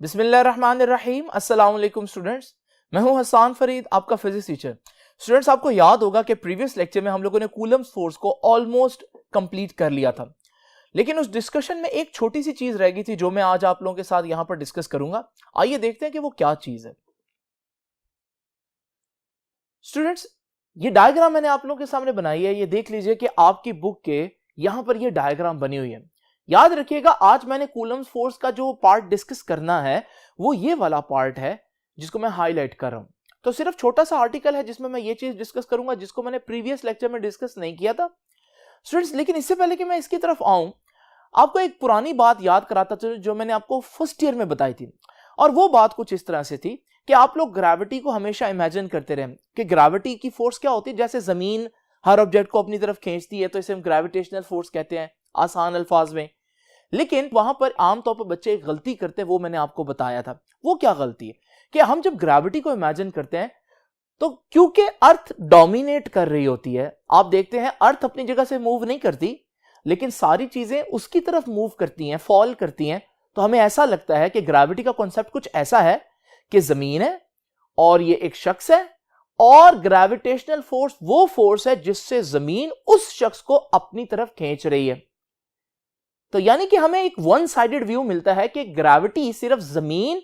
बिस्मिल्लाहिर्रहमानिर्रहीम। अस्सलाम वालेकुम स्टूडेंट्स, मैं हूं हसान फरीद, आपका फिजिक्स टीचर। स्टूडेंट्स, आपको याद होगा कि प्रीवियस लेक्चर में हम लोगों ने कूलम्स फोर्स को ऑलमोस्ट कंप्लीट कर लिया था, लेकिन उस डिस्कशन में एक छोटी सी चीज रह गई थी जो मैं आज आप लोगों के साथ यहां पर डिस्कस करूंगा। आइए देखते हैं कि वो क्या चीज है। स्टूडेंट्स, ये डायग्राम मैंने आप लोगों के सामने बनाई है, ये देख लीजिए कि आपकी बुक के यहां पर ये डायग्राम बनी हुई है। याद रखिएगा, आज मैंने कूलम्स फोर्स का जो पार्ट डिस्कस करना है वो ये वाला पार्ट है जिसको मैं हाईलाइट कर रहा हूं। तो सिर्फ छोटा सा आर्टिकल है जिसमें मैं ये चीज डिस्कस करूंगा जिसको मैंने प्रीवियस लेक्चर में डिस्कस नहीं किया था स्टूडेंट्स। लेकिन इससे पहले कि मैं इसकी तरफ आऊं, आपको एक पुरानी बात याद कराता था जो मैंने आपको फर्स्ट ईयर में बताई थी। और वो बात कुछ इस तरह से थी कि आप लोग ग्रेविटी को हमेशा इमेजिन करते रहे कि ग्रेविटी की फोर्स क्या होती है। जैसे जमीन हर ऑब्जेक्ट को अपनी तरफ खींचती है तो इसे हम ग्रेविटेशनल फोर्स कहते हैं आसान अल्फाज में। लेकिन वहां पर आमतौर पर बच्चे एक गलती करते हैं, वो मैंने आपको बताया था। वो क्या गलती है कि हम जब ग्रेविटी को इमेजिन करते हैं तो क्योंकि अर्थ डोमिनेट कर रही होती है, आप देखते हैं अर्थ अपनी जगह से मूव नहीं करती लेकिन सारी चीजें उसकी तरफ मूव करती हैं, फॉल करती हैं। तो हमें ऐसा लगता है कि ग्रेविटी का कॉन्सेप्ट कुछ ऐसा है कि जमीन है और ये एक शख्स है और ग्रेविटेशनल फोर्स वो फोर्स है जिससे जमीन उस शख्स को अपनी तरफ खींच रही है। तो यानी कि हमें एक वन साइडेड व्यू मिलता है कि ग्रेविटी सिर्फ जमीन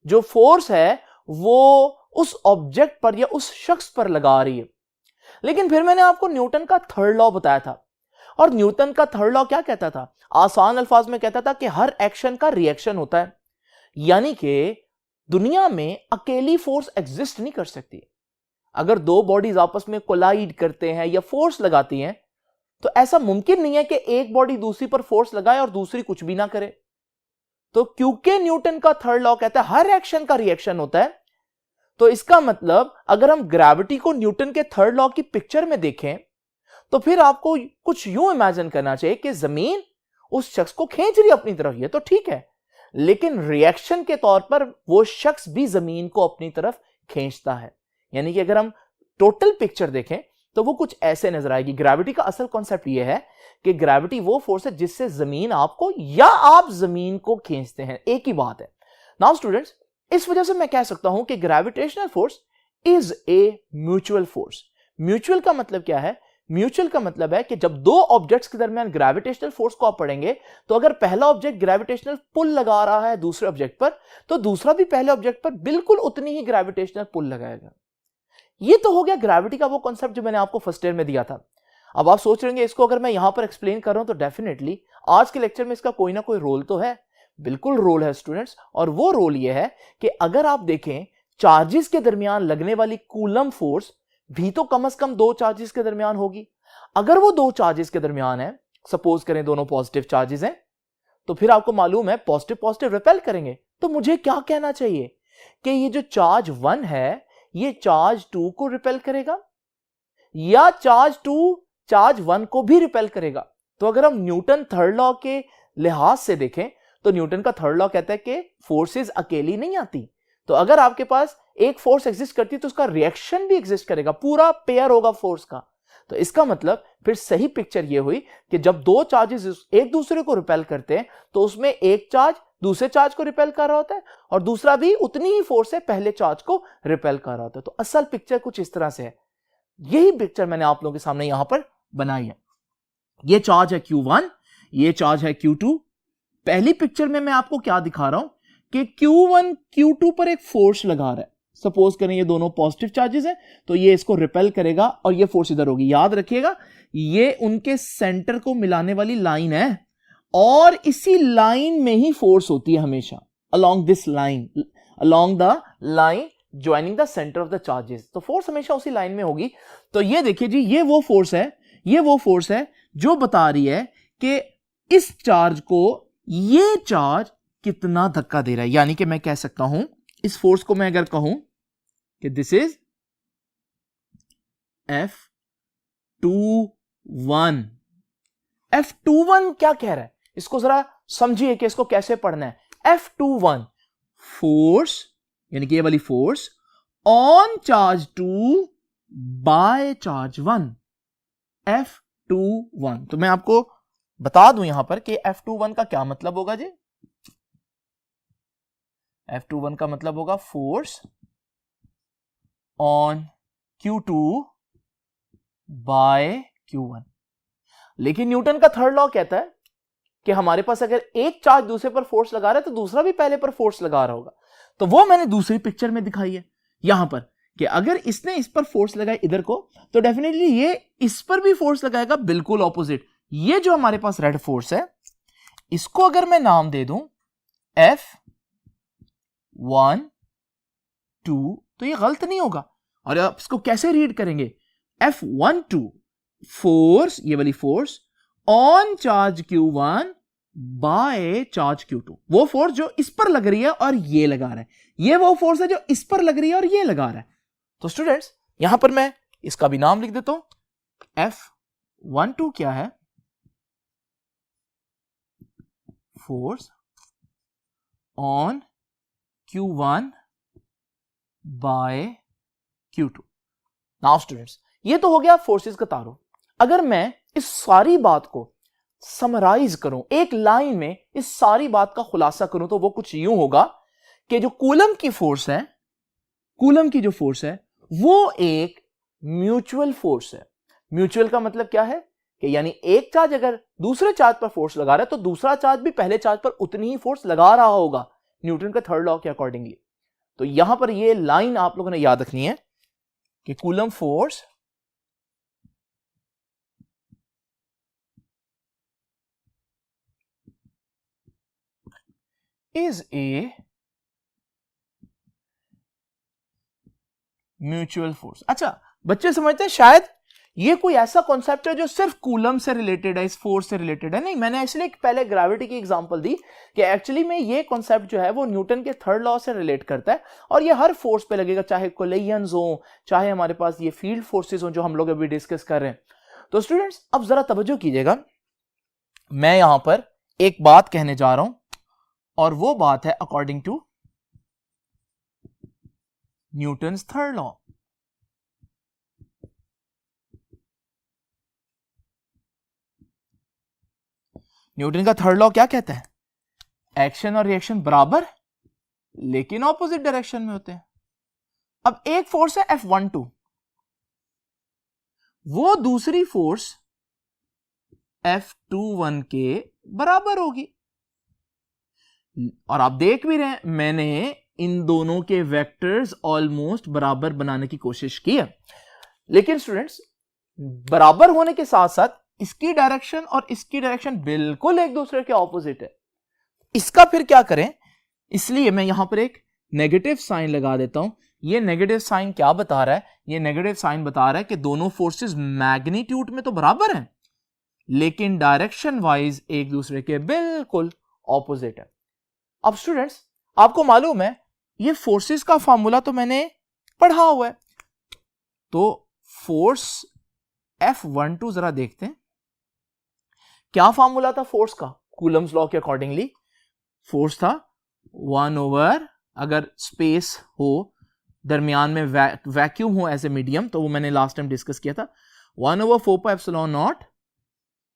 जो फोर्स है वो उस ऑब्जेक्ट पर या उस शख्स पर लगा रही है। लेकिन फिर मैंने आपको न्यूटन का थर्ड लॉ बताया था, और न्यूटन का थर्ड लॉ क्या कहता था? आसान अल्फाज में कहता था कि हर एक्शन का रिएक्शन होता है, यानी कि दुनिया में अकेली फोर्स एग्जिस्ट नहीं कर सकती। अगर दो बॉडीज आपस में कोलाइड करते हैं या फोर्स लगाती हैं तो ऐसा मुमकिन नहीं है कि एक बॉडी दूसरी पर फोर्स लगाए और दूसरी कुछ भी ना करे। तो क्योंकि न्यूटन का थर्ड लॉ कहता है हर एक्शन का रिएक्शन होता है, तो इसका मतलब अगर हम ग्रेविटी को न्यूटन के थर्ड लॉ की पिक्चर में देखें तो फिर आपको कुछ यूं इमेजिन करना चाहिए कि जमीन उस शख्स को खींच रही है अपनी तरफ, ये तो ठीक है, लेकिन रिएक्शन के तौर पर वो शख्स भी जमीन को अपनी तरफ खींचता है। यानी कि अगर हम टोटल पिक्चर देखें तो वो कुछ ऐसे नजर आएगी। ग्रेविटी का असल कॉन्सेप्ट ये है कि ग्रेविटी वो फोर्स है जिससे जमीन आपको या आप जमीन को खींचते हैं, एक ही बात है। नाउ स्टूडेंट्स, इस वजह से मैं कह सकता हूं कि gravitational force is a mutual force. Mutual का मतलब क्या है? म्यूचुअल का मतलब है कि जब दो ऑब्जेक्ट्स के दरमियान ग्रेविटेशनल फोर्स को आप पढ़ेंगे तो अगर पहला ऑब्जेक्ट ग्रेविटेशनल पुल लगा रहा है दूसरे ऑब्जेक्ट पर, तो दूसरा भी पहले ऑब्जेक्ट पर बिल्कुल उतनी ही ग्रेविटेशनल पुल लगाएगा। ये तो हो गया ग्रेविटी का वो कॉन्सेप्ट जो मैंने आपको फर्स्ट ईयर में दिया था। अब आप सोच रहे होंगे इसको अगर मैं यहां पर एक्सप्लेन कर रहा हूं तो डेफिनेटली आज के लेक्चर में इसका कोई ना कोई रोल तो है। बिल्कुल रोल है स्टूडेंट्स, और वो रोल ये है कि अगर आप देखें चार्जेस के दरमियान लगने वाली कूलम फोर्स भी तो कम से कम दो चार्जेस के दरमियान होगी। अगर वो दो चार्जेस के दरमियान है, सपोज करें दोनों पॉजिटिव चार्जेस हैं, तो फिर आपको मालूम है पॉजिटिव पॉजिटिव रिपेल करेंगे। तो मुझे क्या कहना चाहिए कि ये जो चार्ज 1 है ये चार्ज 2 को रिपेल करेगा या चार्ज 2 चार्ज 1 को भी रिपेल करेगा? तो अगर हम न्यूटन थर्ड लॉ के लिहाज से देखें तो न्यूटन का थर्ड लॉ कहता है कि फोर्सेस अकेली नहीं आती। तो अगर आपके पास एक फोर्स एग्जिस्ट करती है तो उसका रिएक्शन भी एग्जिस्ट करेगा, पूरा पेयर होगा फोर्स का। तो इसका मतलब फिर सही पिक्चर ये हुई कि जब दो चार्जेस एक दूसरे को रिपेल करते हैं तो उसमें एक चार्ज दूसरे चार्ज को रिपेल कर रहा होता है और दूसरा भी उतनी ही फोर्स से पहले चार्ज को रिपेल कर रहा होता है। तो असल पिक्चर कुछ इस तरह से है। यही पिक्चर मैंने आप लोगों के सामने यहां पर बनाई है। ये चार्ज है Q1, ये चार्ज है Q2। पहली पिक्चर में मैं आपको क्या दिखा रहा हूं कि Q1 Q2 पर एक फोर्स लगा रहा है। सपोज करें ये दोनों पॉजिटिव चार्जेस हैं तो ये इसको रिपेल करेगा और ये फोर्स इधर होगी। याद रखिएगा ये उनके सेंटर को मिलाने वाली लाइन है और इसी लाइन में ही फोर्स होती है हमेशा, along this line, along the line joining the centre of the charges. तो फोर्स हमेशा उसी लाइन में होगी। तो ये देखिए जी, ये वो फोर्स है, ये वो फोर्स है जो बता रही है कि इस चार्ज को ये चार्ज कितना धक्का दे रहा है। यानी कि मैं कह सकता हूं इस फोर्स को मैं अगर कहूं कि दिस इज F21। F21 क्या कह रहा है? इसको जरा समझिए कि इसको कैसे पढ़ना है। F21 फोर्स, यानी कि ये वाली force on charge 2 by charge 1, F21। तो मैं आपको बता दूं यहां पर कि F21 का क्या मतलब होगा जी। F21 का मतलब होगा force on Q2 bye Q1। लेकिन न्यूटन का थर्ड लॉ कहता है कि हमारे पास अगर एक चार्ज दूसरे पर फोर्स लगा रहा है तो दूसरा भी पहले पर फोर्स लगा रहा होगा। तो वो मैंने दूसरी पिक्चर में दिखाई है यहां पर कि अगर इसने इस पर फोर्स लगाया इधर को तो डेफिनेटली ये इस पर भी फोर्स लगाएगा बिल्कुल ऑपोजिट। ये जो हमारे पास रेड फोर्स है इसको अगर मैं नाम दे दूं F1 2 तो ये गलत नहीं होगा। और आप इसको कैसे रीड करेंगे? F12 फोर्स, ये वाली force on charge Q1 by charge Q2। वो फोर्स जो इस पर लग रही है और ये लगा रहा है, ये वो फोर्स है जो इस पर लग रही है और ये लगा रहा है। तो स्टूडेंट्स यहां पर मैं इसका भी नाम लिख देता हूं। F12 क्या है? Force on Q1 by Q2। Now students ये तो हो गया फोर्सेस का तारुफ। अगर मैं इस सारी बात को समराइज करूं, एक लाइन में इस सारी बात का खुलासा करूं, तो वो कुछ यूं होगा कि जो कूलम की फोर्स है, कूलम की जो फोर्स है वो एक म्यूचुअल फोर्स है। म्यूचुअल का मतलब क्या है कि यानी एक चार्ज अगर दूसरे चार्ज पर फोर्स लगा रहा है तो दूसरा चार्ज भी पहले चार्ज पर उतनी ही फोर्स लगा रहा होगा न्यूटन का थर्ड लॉ के अकॉर्डिंगली। तो यहां पर ये लाइन आप लोगों ने याद रखनी है कि coulomb force is a mutual force. अच्छा बच्चे समझते हैं शायद ये कोई ऐसा कॉन्सेप्ट है जो सिर्फ कूलम से रिलेटेड है, इस फोर्स से रिलेटेड है। नहीं, मैंने एक्चुअली पहले ग्रेविटी की एग्जांपल दी कि एक्चुअली में ये कॉन्सेप्ट जो है वो न्यूटन के थर्ड लॉ से रिलेट करता है और ये हर फोर्स पे लगेगा, चाहे कोलिजन्स हो, चाहे हमारे पास ये फील्ड फोर्सेस हो जो हम लोग अभी डिस्कस कर रहे हैं। तो स्टूडेंट्स अब जरा तवज्जो कीजिएगा, मैं यहां पर एक बात कहने जा रहा हूं और वो बात है according to Newton's third law. Newton का थर्ड लॉ क्या कहता है? एक्शन और रिएक्शन बराबर लेकिन ऑपोजिट डायरेक्शन में होते हैं। अब एक फोर्स है F12, वो दूसरी फोर्स F21 के बराबर होगी। और आप देख भी रहे हैं मैंने इन दोनों के वेक्टर्स ऑलमोस्ट बराबर बनाने की कोशिश की है। लेकिन स्टूडेंट्स बराबर होने के साथ साथ इसकी डायरेक्शन और इसकी डायरेक्शन बिल्कुल एक दूसरे के ऑपोजिट है। इसका फिर क्या करें? इसलिए मैं यहां पर एक नेगेटिव साइन लगा देता हूं। ये नेगेटिव साइन क्या बता रहा है? ये नेगेटिव साइन बता रहा है कि दोनों फोर्सेस मैग्नीट्यूड में तो बराबर हैं लेकिन डायरेक्शन वाइज एक दूसरे के बिल्कुल ऑपोजिट है। अब स्टूडेंट्स आपको मालूम है ये फोर्सेस का फार्मूला तो मैंने पढ़ा हुआ है। तो फोर्स F12 जरा देखते हैं क्या फार्मूला था फोर्स का कूलम्स लॉ के अकॉर्डिंगली। फोर्स था 1/, अगर स्पेस हो दरमियान में वैक्यूम हो एज ए मीडियम, तो वो मैंने लास्ट टाइम डिस्कस किया था, 1/4πε0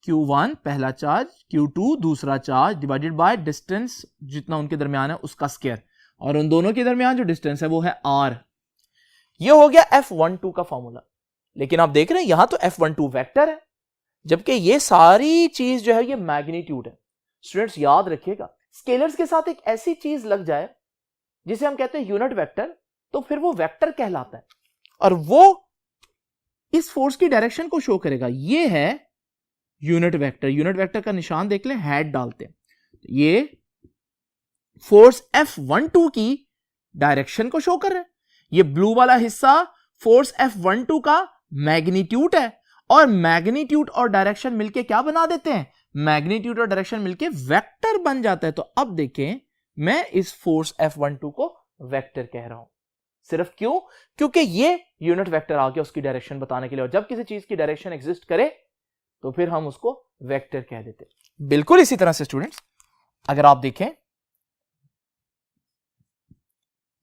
Q1 पहला चार्ज, Q2 दूसरा चार्ज, डिवाइडेड बाय डिस्टेंस जितना उनके दरमियान है उसका स्क्वायर, और उन दोनों के दरमियान जो डिस्टेंस है वो है R। ये हो गया F12 का फॉर्मूला। लेकिन आप देख रहे हैं यहां तो F12 वेक्टर है जबकि ये सारी चीज जो है ये मैग्नीट्यूड है। स्टूडेंट्स याद रखिएगा स्केलर्स के साथ एक ऐसी चीज लग जाए जिसे हम कहते हैं यूनिट वेक्टर, तो फिर वो वेक्टर कहलाता है और वो इस फोर्स की डायरेक्शन को शो करेगा। ये है यूनिट वेक्टर। यूनिट वेक्टर का निशान देख लें, हैट डालते हैं। ये फोर्स F12 की डायरेक्शन को शो कर रहा है। ये ब्लू वाला हिस्सा फोर्स F12 का मैग्नीट्यूड है और मैग्नीट्यूड और डायरेक्शन मिलके क्या बना देते हैं? मैग्नीट्यूड और डायरेक्शन मिलके वेक्टर बन जाता है। तो अब देखें मैं इस फोर्स F12 को वेक्टर कह रहा हूं। सिर्फ क्यों? क्योंकि ये यूनिट वेक्टर आ गया उसकी डायरेक्शन बताने के लिए, और जब किसी चीज की डायरेक्शन एग्जिस्ट करे तो फिर हम उसको वेक्टर कह देते हैं। बिल्कुल इसी तरह से स्टूडेंट्स अगर आप देखें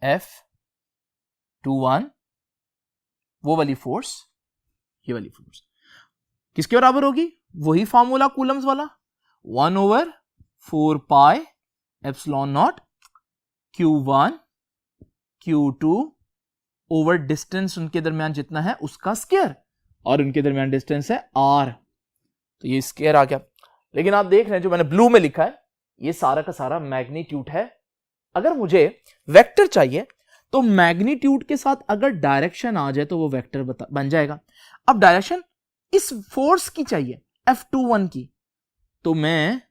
F21 वो वाली फोर्स, ये वाली फोर्स किसके बराबर होगी? वही फॉर्मूला कूलम्स वाला, 1/4πε0 Q1 Q2 ओवर डिस्टेंस उनके दरमियान जितना है उसका स्क्वायर, और उनके दरमियान डिस्टेंस है r, तो ये स्क्वायर आ गया। लेकिन आप देख रहे हैं जो मैंने ब्लू में लिखा है ये सारा का सारा मैग्नीट्यूड है। अगर मुझे वेक्टर चाहिए तो मैग्नीट्यूड के साथ अगर डायरेक्शन आ जाए तो वो वेक्टर बन जाएगा। अब डायरेक्शन इस फोर्स की चाहिए F21 की, तो मैं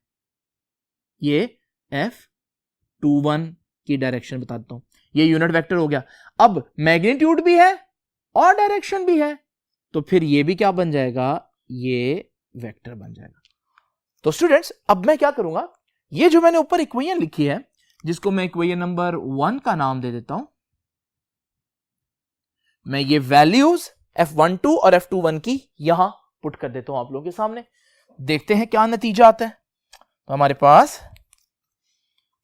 ये F21 की डायरेक्शन बता देता हूं, ये यूनिट वेक्टर हो गया। अब मैग्नीट्यूड भी है और डायरेक्शन भी है, तो फिर ये भी क्या बन जाएगा, ये वेक्टर बन जाएगा। तो स्टूडेंट्स अब मैं क्या करूंगा, ये जो मैंने ऊपर इक्वेशन लिखी है जिसको मैं इक्वेशन नंबर 1 का नाम दे देता हूं, मैं ये वैल्यूज F12 और F21 की यहां पुट कर देता हूं आप लोगों के सामने। देखते हैं क्या नतीजा आता है। तो हमारे पास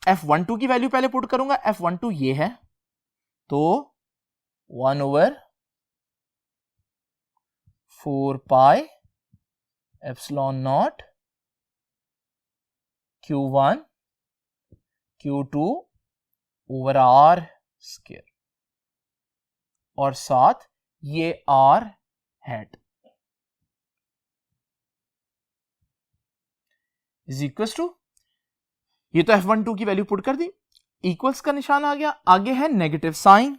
F12 की वैल्यू पहले पुट करूंगा, F12 ये है, तो 1/4 pi epsilon naught Q1 Q2 over R square, और साथ ये R hat is equals to, ये तो F12 की वैल्यू पुट कर दी, इक्वल्स का निशान आ गया, आगे है नेगेटिव साइन,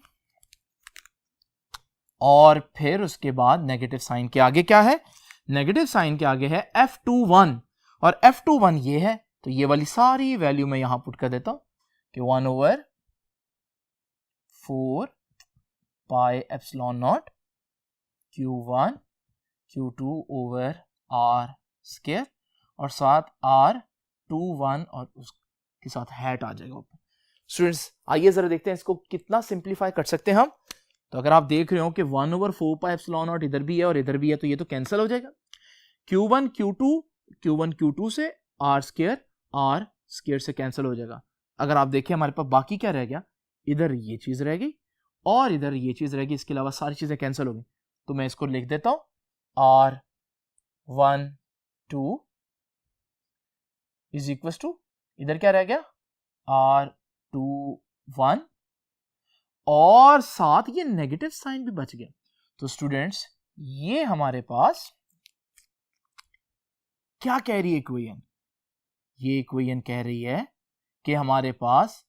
और फिर उसके बाद नेगेटिव साइन के आगे क्या है, नेगेटिव साइन के आगे है F21, और F21 ये है, तो ये वाली सारी वैल्यू मैं यहां पुट कर देता हूं कि 1/4 pi epsilon naught Q1 Q2 over R square, और साथ R21 और उसके साथ हैट आ जाएगा ऊपर। स्टूडेंट्स आइए जरा देखते हैं इसको कितना सिंप्लीफाई कर सकते हैं हम। तो अगर आप देख रहे हो कि 1/4 पाई एप्सिलॉन नॉट इधर भी है और इधर भी है, तो ये तो कैंसिल हो जाएगा। Q1 Q2 से R स्क्वायर से कैंसिल हो जाएगा। अगर आप देखें हमारे पास बाकी क्या रह गया, इधर ये चीज रह गई और इधर ये चीज रह गई, इसके अलावा सारी चीजें कैंसिल हो गई। तो मैं इसको लिख देता हूं R12 इज इक्वल टू, इधर क्या रह गया R21, और साथ ये नेगेटिव साइन भी बच गया। तो स्टूडेंट्स ये हमारे पास क्या कह रही है इक्वेशन, ये इक्वेशन कह रही है कि हमारे पास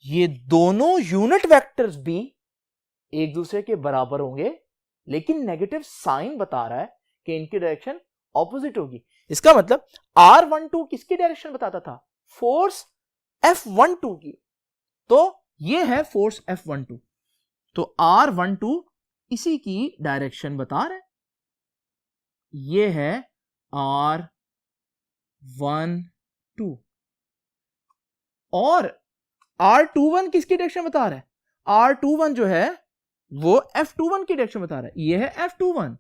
ये दोनों यूनिट वेक्टर्स भी एक दूसरे के बराबर होंगे, लेकिन नेगेटिव साइन बता रहा है कि इनकी डायरेक्शन ऑपोजिट होगी। इसका मतलब R12 किसकी डायरेक्शन बताता था, फोर्स F12 की, तो ये है फोर्स F12, तो R12 इसी की डायरेक्शन बता रहा है, ये है R12, और R21 किसकी डायरेक्शन बता रहा है, R21 जो है वो F21 की डायरेक्शन बता रहा है, ये है F21,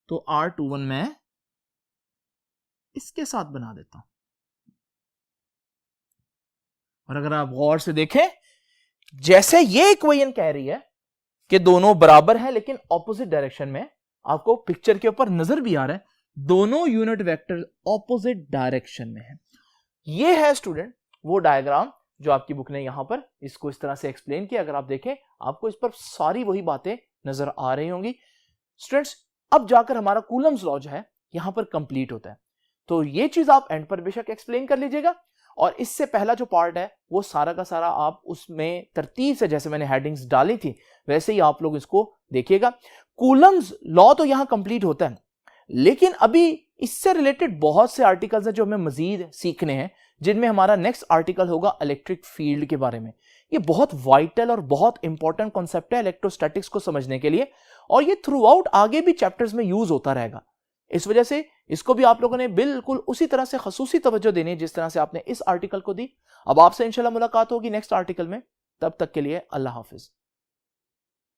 तो R21 मैं इसके साथ बना देता हूं। और अगर आप गौर से देखें, जैसे ये इक्वेशन कह रही है कि दोनों बराबर हैं लेकिन ऑपोजिट डायरेक्शन में, आपको पिक्चर के ऊपर नजर भी आ रहा है दोनों यूनिट वेक्टर ऑपोजिट डायरेक्शन में है। ये है स्टूडेंट वो डायग्राम जो आपकी बुक ने यहां पर इसको इस तरह से एक्सप्लेन किया। अगर आप देखें आपको इस पर सारी वही बातें नजर आ रही होंगी। स्टूडेंट्स अब जाकर हमारा कूलम्स लॉ जो है यहां पर कंप्लीट होता है, तो ये चीज आप एंड पर बेशक एक्सप्लेन कर लीजिएगा, और इससे पहला जो पार्ट है वो सारा का सारा आप उसमें तरतीब से, जैसे मैंने हेडिंग्स डाली थी वैसे ही आप लोग इसको देखिएगा। कूलम्स लॉ तो यहां कंप्लीट होता है, लेकिन अभी इससे रिलेटेड बहुत से आर्टिकल्स हैं जो हमें मजीद सीखने हैं, जिनमें हमारा नेक्स्ट आर्टिकल होगा इलेक्ट्रिक फील्ड के बारे में। ये बहुत वाइटल और बहुत इंपॉर्टेंट कॉन्सेप्ट है इलेक्ट्रोस्टैटिक्स को समझने के लिए, और ये थ्रू आउट आगे भी चैप्टर्स में यूज होता रहेगा। इस वजह से इसको भी आप लोगों ने बिल्कुल उसी तरह से खसूसी तवज्जो देनी है जिस तरह से आपने इस आर्टिकल को दी। अब आपसे इंशाल्लाह मुलाकात होगी नेक्स्ट आर्टिकल में, तब तक के लिए अल्लाह हाफिज।